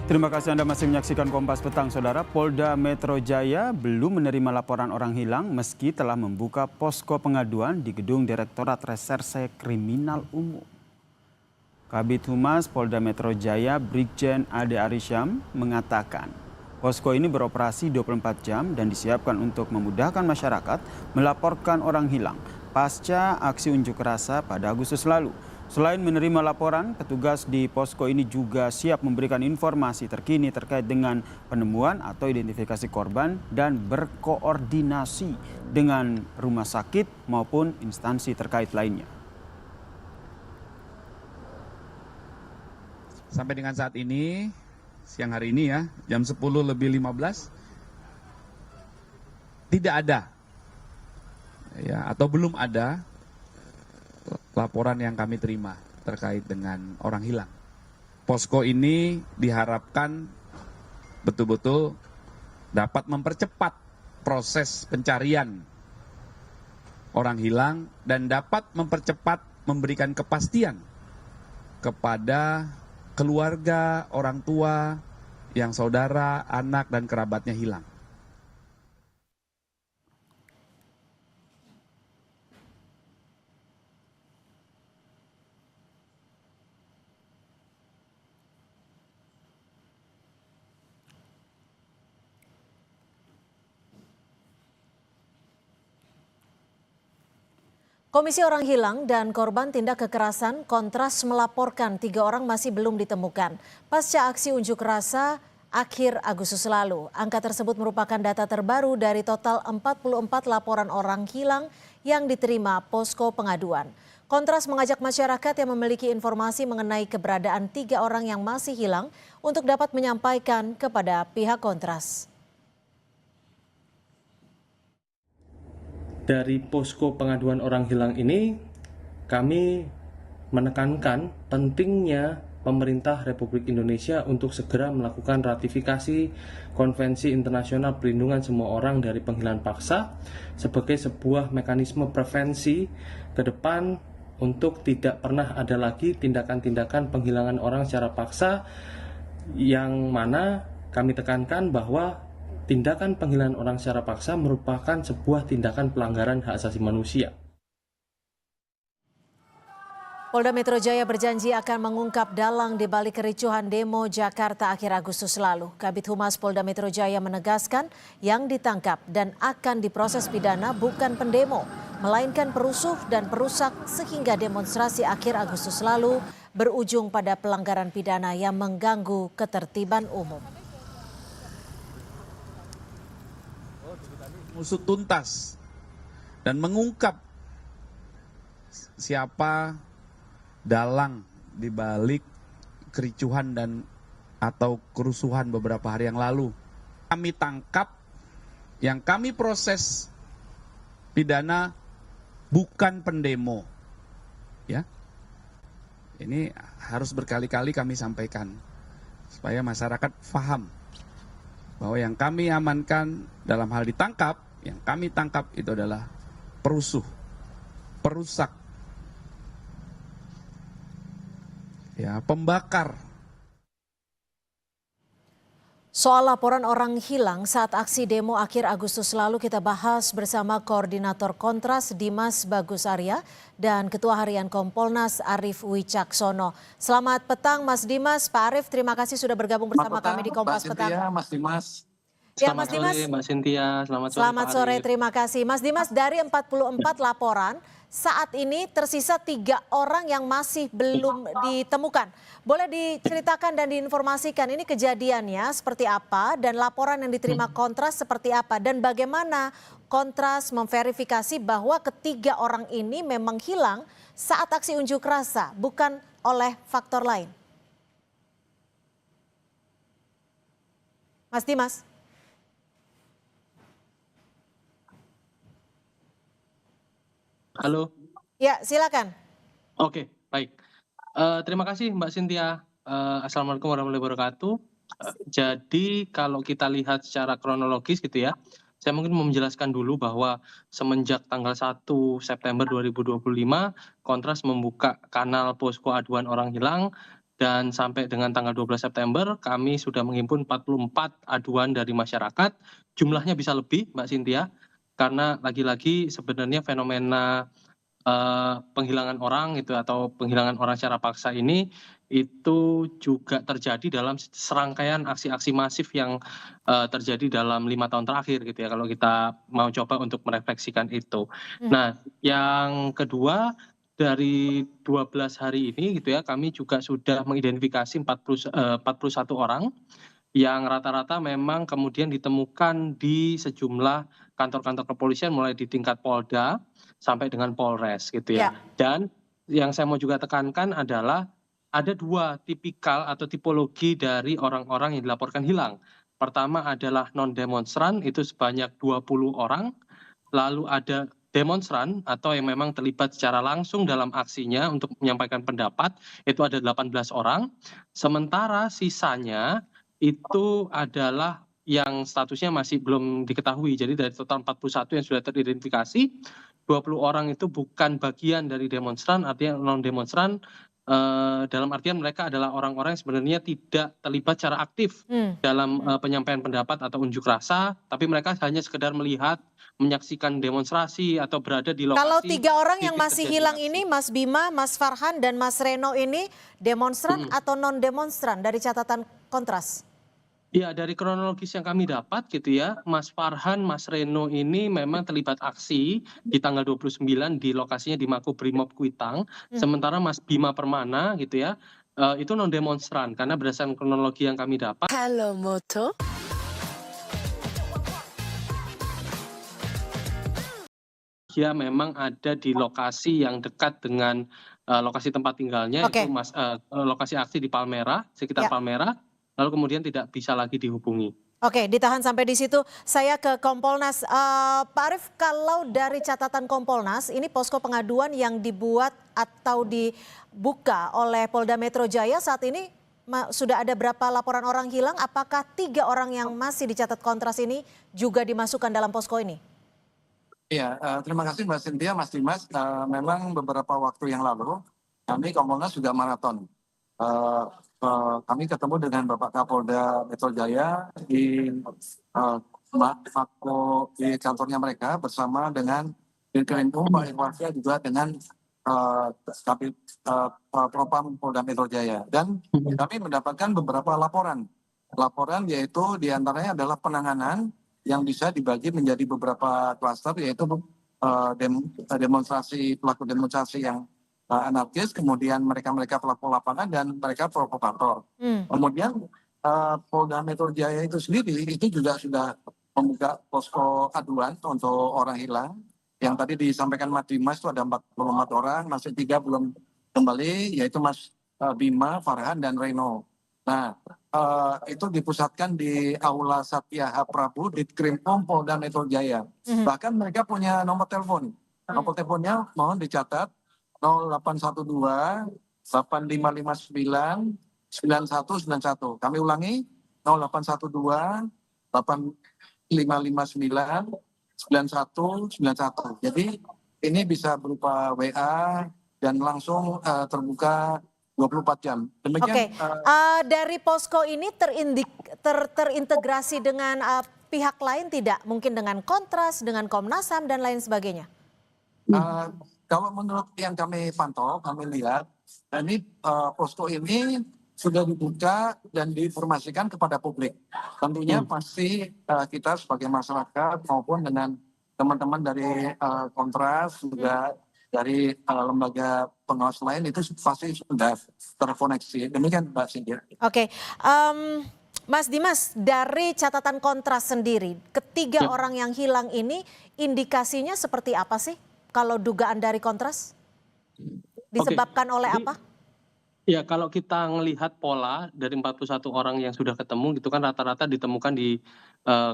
Terima kasih Anda masih menyaksikan Kompas Petang, Saudara. Polda Metro Jaya belum menerima laporan orang hilang meski telah membuka posko pengaduan di gedung Direktorat Reserse Kriminal Umum. Kabid Humas Polda Metro Jaya, Brigjen Ade Arisyam, mengatakan posko ini beroperasi 24 jam dan disiapkan untuk memudahkan masyarakat melaporkan orang hilang pasca aksi unjuk rasa pada Agustus lalu. Selain menerima laporan, petugas di posko ini juga siap memberikan informasi terkini terkait dengan penemuan atau identifikasi korban dan berkoordinasi dengan rumah sakit maupun instansi terkait lainnya. Sampai dengan saat ini, siang hari ini ya, jam 10:15, tidak ada ya, atau belum ada laporan yang kami terima terkait dengan orang hilang. Posko ini diharapkan betul-betul dapat mempercepat proses pencarian orang hilang dan dapat mempercepat memberikan kepastian kepada keluarga, orang tua, yang saudara, anak, dan kerabatnya hilang. Komisi Orang Hilang dan Korban Tindak Kekerasan Kontras melaporkan 3 orang masih belum ditemukan pasca aksi unjuk rasa akhir Agustus lalu. Angka tersebut merupakan data terbaru dari total 44 laporan orang hilang yang diterima posko pengaduan. Kontras mengajak masyarakat yang memiliki informasi mengenai keberadaan 3 orang yang masih hilang untuk dapat menyampaikan kepada pihak Kontras. Dari posko pengaduan orang hilang ini, kami menekankan pentingnya pemerintah Republik Indonesia untuk segera melakukan ratifikasi Konvensi Internasional Perlindungan Semua Orang dari Penghilangan Paksa sebagai sebuah mekanisme prevensi ke depan untuk tidak pernah ada lagi tindakan-tindakan penghilangan orang secara paksa, yang mana kami tekankan bahwa tindakan penghilangan orang secara paksa merupakan sebuah tindakan pelanggaran hak asasi manusia. Polda Metro Jaya berjanji akan mengungkap dalang di balik kericuhan demo Jakarta akhir Agustus lalu. Kabid Humas Polda Metro Jaya menegaskan yang ditangkap dan akan diproses pidana bukan pendemo, melainkan perusuh dan perusak sehingga demonstrasi akhir Agustus lalu berujung pada pelanggaran pidana yang mengganggu ketertiban umum. Usut tuntas dan mengungkap siapa dalang di balik kericuhan dan atau kerusuhan beberapa hari yang lalu. Kami tangkap, yang kami proses pidana bukan pendemo. Ya. Ini harus berkali-kali kami sampaikan supaya masyarakat paham bahwa yang kami amankan dalam hal ditangkap, yang kami tangkap itu adalah perusuh, perusak, ya, pembakar. Soal laporan orang hilang saat aksi demo akhir Agustus lalu kita bahas bersama Koordinator Kontras Dimas Bagus Arya dan Ketua Harian Kompolnas Arief Wicaksono. Selamat petang Mas Dimas. Pak Arief, terima kasih sudah bergabung bersama kami di Kompas Petang. Mas Dimas. Ya, Mas Dimas. Sore, Mbak Cynthia. Selamat sore, Arief. terima kasih. Mas Dimas, dari 44 laporan, saat ini tersisa 3 orang yang masih belum ditemukan. Boleh diceritakan dan diinformasikan ini kejadiannya seperti apa dan laporan yang diterima Kontras seperti apa dan bagaimana Kontras memverifikasi bahwa ketiga orang ini memang hilang saat aksi unjuk rasa, bukan oleh faktor lain. Mas Dimas. Halo. Ya, silakan. Oke, baik. Terima kasih Mbak Cynthia. Assalamualaikum warahmatullahi wabarakatuh. Jadi kalau kita lihat secara kronologis gitu ya, saya mungkin mau menjelaskan dulu bahwa semenjak tanggal 1 September 2025, Kontras membuka kanal posko aduan orang hilang Dan sampai dengan tanggal 12 September kami sudah menghimpun 44 aduan dari masyarakat. Jumlahnya bisa lebih, Mbak Cynthia, karena lagi-lagi sebenarnya fenomena penghilangan orang itu atau penghilangan orang secara paksa ini itu juga terjadi dalam serangkaian aksi-aksi masif yang terjadi dalam 5 tahun terakhir gitu ya, kalau kita mau coba untuk merefleksikan itu. Nah, yang kedua, dari 12 hari ini gitu ya, kami juga sudah mengidentifikasi 41 orang yang rata-rata memang kemudian ditemukan di sejumlah kantor-kantor kepolisian mulai di tingkat Polda sampai dengan Polres gitu ya. Ya. Dan yang saya mau juga tekankan adalah ada 2 tipikal atau tipologi dari orang-orang yang dilaporkan hilang. Pertama adalah non-demonstran, itu sebanyak 20 orang. Lalu ada demonstran atau yang memang terlibat secara langsung dalam aksinya untuk menyampaikan pendapat, itu ada 18 orang. Sementara sisanya itu adalah yang statusnya masih belum diketahui. Jadi dari total 41 yang sudah teridentifikasi, 20 orang itu bukan bagian dari demonstran, artinya non-demonstran, dalam artian mereka adalah orang-orang yang sebenarnya tidak terlibat secara aktif dalam penyampaian pendapat atau unjuk rasa, tapi mereka hanya sekedar melihat, menyaksikan demonstrasi atau berada di lokasi. Kalau 3 orang yang titik masih terjadi hilang aksi. ini, Mas Bima, Mas Farhan, dan Mas Reno ini demonstran atau non-demonstran dari catatan Kontras? Ya, dari kronologis yang kami dapat gitu ya, Mas Farhan, Mas Reno ini memang terlibat aksi di tanggal 29 di lokasinya di Makobrimob Kuitang. Sementara Mas Bima Permana gitu ya, itu non-demonstran karena berdasarkan kronologi yang kami dapat. Halo Moto. Dia memang ada di lokasi yang dekat dengan lokasi tempat tinggalnya, Oke. itu lokasi aksi di Palmerah, sekitar Ya. Palmerah, lalu kemudian tidak bisa lagi dihubungi. Oke, ditahan sampai di situ. Saya ke Kompolnas. Pak Arief, kalau dari catatan Kompolnas, ini posko pengaduan yang dibuat atau dibuka oleh Polda Metro Jaya saat ini sudah ada berapa laporan orang hilang? Apakah 3 orang yang masih dicatat Kontras ini juga dimasukkan dalam posko ini? Iya, terima kasih Mbak Cynthia, Mas Dimas. Memang beberapa waktu yang lalu kami Kompolnas juga maraton. Kami ketemu dengan Bapak Kapolda Metro Jaya di di kantornya mereka bersama dengan Dirkrimum Pak Irwansyah juga dengan Propam Polda Metro Jaya. Dan kami mendapatkan beberapa laporan. Laporan yaitu diantaranya adalah penanganan yang bisa dibagi menjadi beberapa klaster, yaitu demonstrasi, pelaku demonstrasi yang anarkis, kemudian mereka pelaku lapangan, dan mereka provokator. Kemudian Polda Metro Jaya itu sendiri itu juga sudah membuka posko aduan untuk orang hilang. Yang tadi disampaikan Mas Dimas itu ada 44 orang, masih 3 belum kembali, yaitu Mas Bima, Farhan, dan Reno. Nah, itu dipusatkan di Aula Satya Prabu di Krimum Polda Metro Jaya. Bahkan mereka punya nomor telepon. Nomor teleponnya mohon dicatat 0812 8559 9191. Kami ulangi 0812 8559 9191. Jadi ini bisa berupa WA dan langsung terbuka 24 jam. Demikian. Oke, dari posko ini terintegrasi dengan pihak lain tidak? Mungkin dengan Kontras, dengan Komnas HAM, dan lain sebagainya? Kalau menurut yang kami pantau, kami lihat, ini posko ini sudah dibuka dan diinformasikan kepada publik. Tentunya pasti kita sebagai masyarakat maupun dengan teman-teman dari Kontras, juga dari lembaga pengawas lain itu pasti sudah terkoneksi. Demikian Mbak Cynthia. Oke, Mas Dimas, dari catatan Kontras sendiri, ketiga orang yang hilang ini indikasinya seperti apa sih? Kalau dugaan dari Kontras disebabkan oleh apa? Ya, kalau kita melihat pola dari 41 orang yang sudah ketemu gitu kan rata-rata ditemukan di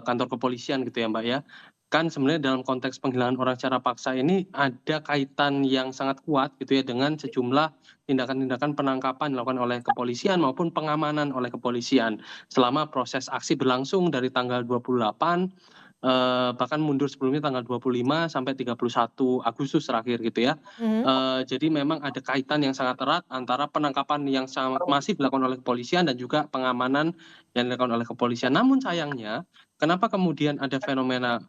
kantor kepolisian gitu ya Mbak ya. Kan sebenarnya dalam konteks penghilangan orang secara paksa ini ada kaitan yang sangat kuat gitu ya dengan sejumlah tindakan-tindakan penangkapan dilakukan oleh kepolisian maupun pengamanan oleh kepolisian selama proses aksi berlangsung dari tanggal 28 bahkan mundur sebelumnya tanggal 25 sampai 31 Agustus terakhir gitu ya. Jadi memang ada kaitan yang sangat erat antara penangkapan yang sangat masif dilakukan oleh kepolisian dan juga pengamanan yang dilakukan oleh kepolisian. Namun sayangnya, kenapa kemudian ada fenomena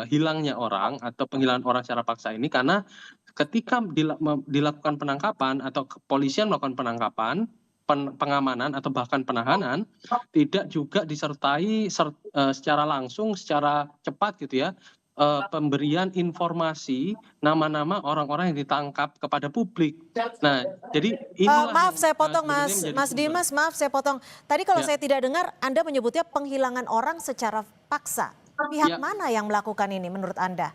hilangnya orang atau penghilangan orang secara paksa ini? Karena ketika dilakukan penangkapan atau kepolisian melakukan penangkapan, pengamanan atau bahkan penahanan tidak juga disertai secara langsung, secara cepat gitu ya, pemberian informasi nama-nama orang-orang yang ditangkap kepada publik. Nah, jadi inilah Maaf yang, saya potong sebenarnya Mas menjadi Mas sumber. Dimas, maaf saya potong. Tadi kalau Ya. saya tidak dengar Anda menyebutnya penghilangan orang secara paksa. Pihak Ya. mana yang melakukan ini menurut Anda?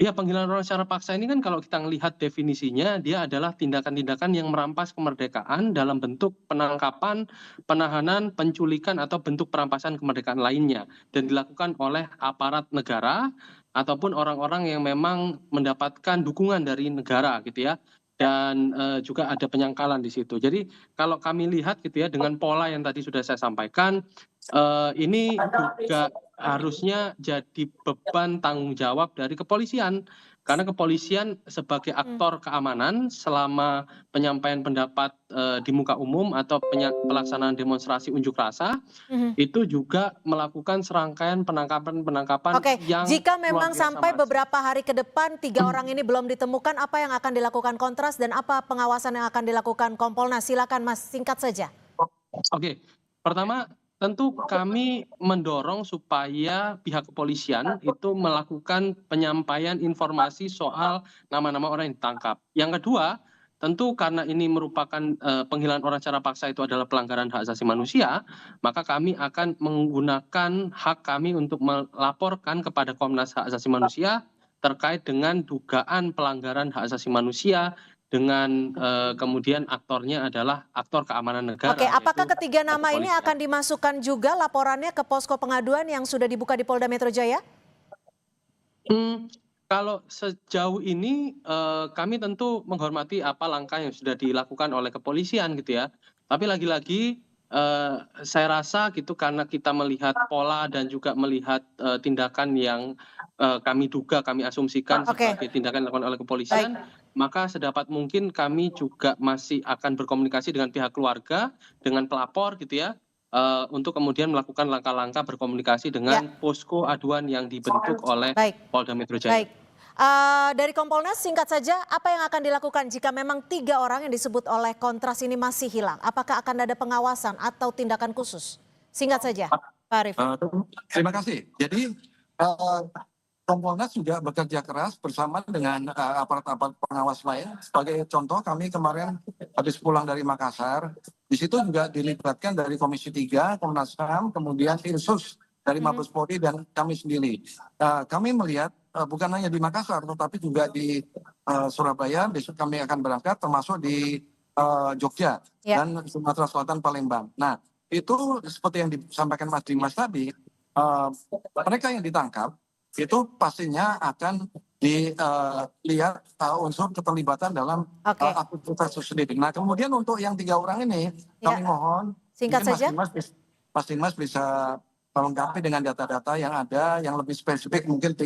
Iya, penghilangan orang secara paksa ini kan kalau kita melihat definisinya, dia adalah tindakan-tindakan yang merampas kemerdekaan dalam bentuk penangkapan, penahanan, penculikan, atau bentuk perampasan kemerdekaan lainnya. Dan dilakukan oleh aparat negara ataupun orang-orang yang memang mendapatkan dukungan dari negara gitu ya. Dan juga ada penyangkalan di situ. Jadi kalau kami lihat gitu ya, dengan pola yang tadi sudah saya sampaikan, ini juga harusnya jadi beban tanggung jawab dari kepolisian. Karena kepolisian sebagai aktor keamanan selama penyampaian pendapat di muka umum atau pelaksanaan demonstrasi unjuk rasa, itu juga melakukan serangkaian penangkapan-penangkapan Oke, yang jika luar memang biasa sampai masif. beberapa hari ke depan 3 orang ini belum ditemukan, apa yang akan dilakukan Kontras dan apa pengawasan yang akan dilakukan Kompolnas? Silakan Mas, singkat saja. Oke, pertama tentu kami mendorong supaya pihak kepolisian itu melakukan penyampaian informasi soal nama-nama orang yang ditangkap. Yang kedua, tentu karena ini merupakan penghilangan orang secara paksa itu adalah pelanggaran hak asasi manusia, maka kami akan menggunakan hak kami untuk melaporkan kepada Komnas Hak Asasi Manusia terkait dengan dugaan pelanggaran hak asasi manusia dengan kemudian aktornya adalah aktor keamanan negara. Oke, apakah yaitu ketiga nama ini kepolisian. akan dimasukkan juga laporannya ke posko pengaduan yang sudah dibuka di Polda Metro Jaya? Kalau sejauh ini kami tentu menghormati apa langkah yang sudah dilakukan oleh kepolisian gitu ya. Tapi lagi-lagi saya rasa gitu karena kita melihat pola dan juga melihat tindakan yang kami duga, kami asumsikan Oke. sebagai tindakan yang dilakukan oleh kepolisian, maka sedapat mungkin kami juga masih akan berkomunikasi dengan pihak keluarga, dengan pelapor gitu ya, untuk kemudian melakukan langkah-langkah berkomunikasi dengan posko aduan yang dibentuk oleh Baik. Polda Metro Jaya. Baik. Dari Kompolnas singkat saja, apa yang akan dilakukan jika memang 3 orang yang disebut oleh Kontras ini masih hilang? Apakah akan ada pengawasan atau tindakan khusus? Singkat saja, Pak Arief. Terima kasih. Jadi Kompolnas juga bekerja keras bersama dengan aparat-aparat pengawas lain. Sebagai contoh, kami kemarin habis pulang dari Makassar. Di situ juga dilibatkan dari Komisi 3, Komnas HAM, kemudian Irsus dari Mabes Polri dan kami sendiri. Kami melihat bukan hanya di Makassar, tetapi juga di Surabaya. Besok kami akan berangkat, termasuk di Jogja dan Sumatera Selatan, Palembang. Nah, itu seperti yang disampaikan Mas Dimas tadi, mereka yang ditangkap itu pastinya akan dilihat unsur keterlibatan dalam aktivitas itu sendiri. Nah, kemudian untuk yang 3 orang ini, kami mohon Singkat saja. Mas Dimas bisa melengkapi dengan data-data yang ada, yang lebih spesifik, mungkin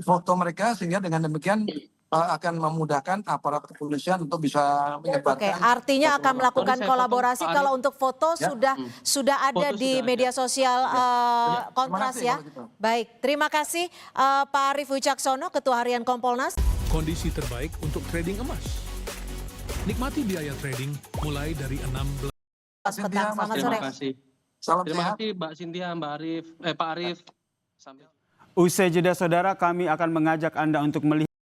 foto mereka, sehingga dengan demikian akan memudahkan aparat kepolisian untuk bisa menyebarkan. Oke, artinya akan melakukan kolaborasi. Kalau untuk foto sudah ada Foto di sudah media ada. sosial Kontras kasih ya. kalau gitu. Baik, terima kasih Pak Arief Wicaksono, Ketua Harian Kompolnas. Kondisi terbaik untuk trading emas. Nikmati biaya trading mulai dari 16. Petang, selamat sore. Terima kasih. Salam Terima sehat. kasih Mbak Cynthia, Pak Arief. Sampai Usai jeda saudara, kami akan mengajak Anda untuk melihat